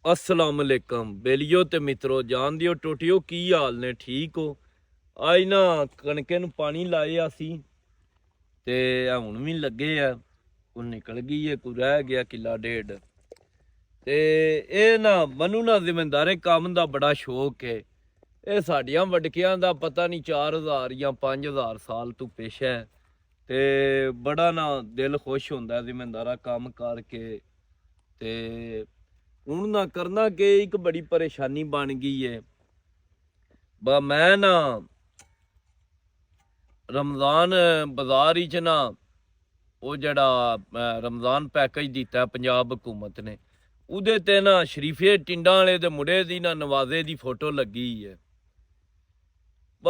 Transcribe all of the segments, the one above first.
अस्सलाम वालेकुम बेलियो ते मित्रों जान दियो टोटियो की हाल ने ठीक हो। आज ना कणके नूं पानी लाए असी ते हुण भी लगे आ। कोई निकल गई है, कोई रह गया किला डेढ़। ते ये ना मनु ना जिम्मेदारे काम दा बड़ा शौक है। ये साडियां वडकियां दा पता नहीं 4000 या 5000 साल तू पेशा है। ते बड़ा ना दिल खुश होंदा है जिम्मेदारा काम करके। ते ਹੁਣ ਨਾ ਕਰਨਾ कि एक बड़ी परेशानी बन गई है। मैं ना रमज़ान बाजार ही ना वो जड़ा रमज़ान पैकेज दिता है पंजाब हुकूमत ने, उहदे ते ना शरीफे टिंडा वाले दे मुड़े दी ना नवाजे दी फोटो लगी है।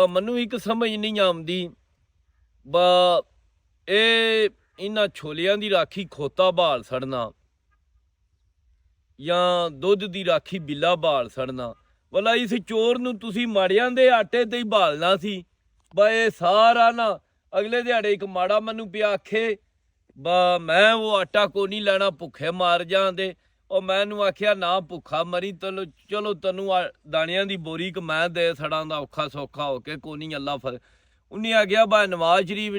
मनु एक समझ नहीं आती ए इन्हां छोलियां दी राखी खोता बहाल सड़ना या दुध की राखी बिला बहाल सड़ना। भला इस चोर नूं तुसीं माड़ियां दे आटे ते ही बहालना सी। ये सारा ना अगले दिहाड़े एक माड़ा मैनू पिया आखे मैं वो आटा को नहीं लैना, भुखे मार जांदे। और मैनू आख्या ना भुखा मरी, चलो चलो तैनू दाणियां दी बोरी क मैं दे छड़ां दा औखा सौखा हो के कोई नहीं अल्लाह फर। उन्हें आख्या नवाज शरीफ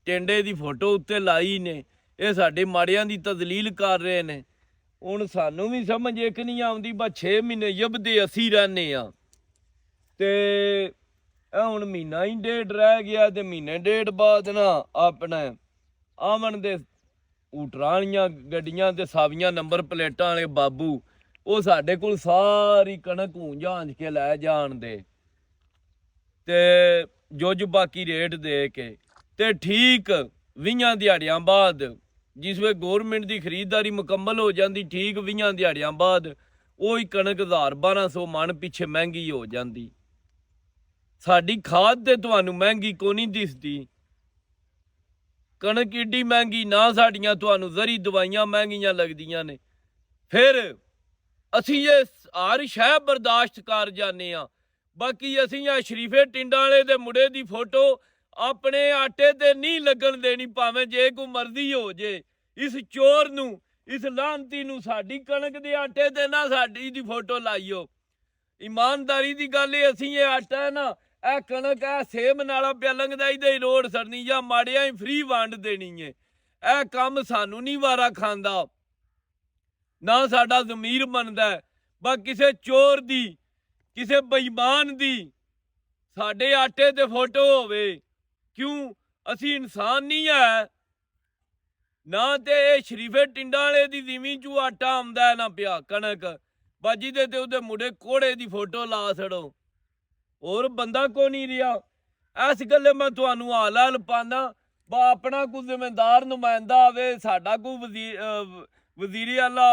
टेंडे की फोटो उत्ते लाई ने, ये साडे माड़ियां दी तजलील कर रहे ने। ਹੁਣ ਸਾਨੂੰ भी समझ एक नहीं आती 6 महीने यबदे असी रहने ते हुण महीना ही डेढ़ रह गया ते महीने डेढ़ बाद ना अपने आवन दे ऊटरानियां गड्डियां ते सावियां नंबर प्लेटां वाले बाबू वो साडे कोल सारी कणक हूंज हांज के लै जान दे ते जुज बाकी रेट दे के ते ठीक 20 दिहाड़ियां बाद जिस वे गौरमेंट की खरीददारी मुकम्मल हो जाती, ठीक 20 दिहाड़ियां बाद वो ही कणक 1000-1200 मन पिछे महंगी हो जाती। साडी खाद ते तुहानू महंगी को नहीं दिसदी, कणक एडी महंगी ना साडियां तुहानू जरी दवाइयां महंगियां लगदियां ने। फिर असी ये हर शह बर्दाश्त कर जाने बाकी असी शरीफे टिंडा वाले दे मुड़े दी फोटो अपने आटे ते नहीं लगन देनी, भावें जे कोई मर्जी हो जे। इस चोर नू इस लानती नू साडी कणक दे आटे ते ना साडी दी फोटो लाइयो। ईमानदारी दी गल है, असी ये आटा है ना ए कणक है सेम नाला पिया लंघदा इहदे रोड सरनी या माड़ियां ही फ्री वंड देनी है। ए काम सानू नहीं वारा खांदा, ना साडा ज़मीर मनदा है। किसे चोर दी किसे बेईमान दी साडे आटे ते फोटो होवे। क्यों असी इंसान नहीं है ना ते शरीफे टिंडा वाले दी जिमीं चू आटा आंदा है ना पिया कणक बाजी दे ते उहदे मुड़े घोड़े दी फोटो ला छड़ो, और बंदा को नहीं रहा। इस गल्ले मैं तुहानू हाल हाल पाना अपना कोई जिम्मेदार नुमाइंदा आवे, साडा कोई वजीरी आला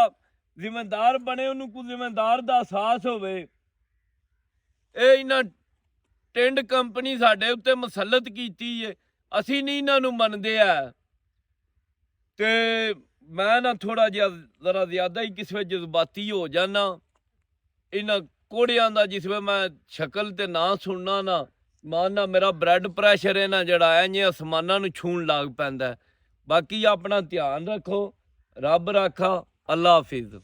जिम्मेदार बने, उन्होंने कोई जिम्मेदार दा एहसास होवे। इन्हां टिंड कंपनी साडे उत्ते मसलत कीती है, असी नहीं इन्हां मनदे है। ते मैं ना थोड़ा जिहा जरा ज्यादा ही किस वे जज्बाती हो जाना। इन्हां घोड़ियां दा जिस वे मैं शक्ल ते ना सुनना ना मानना मेरा ब्लड प्रैशर है ना जड़ा इं आसमाना नूं छून लग पैंदा। बाकी अपना ध्यान रखो, रब राखा, अल्लाह हाफिज।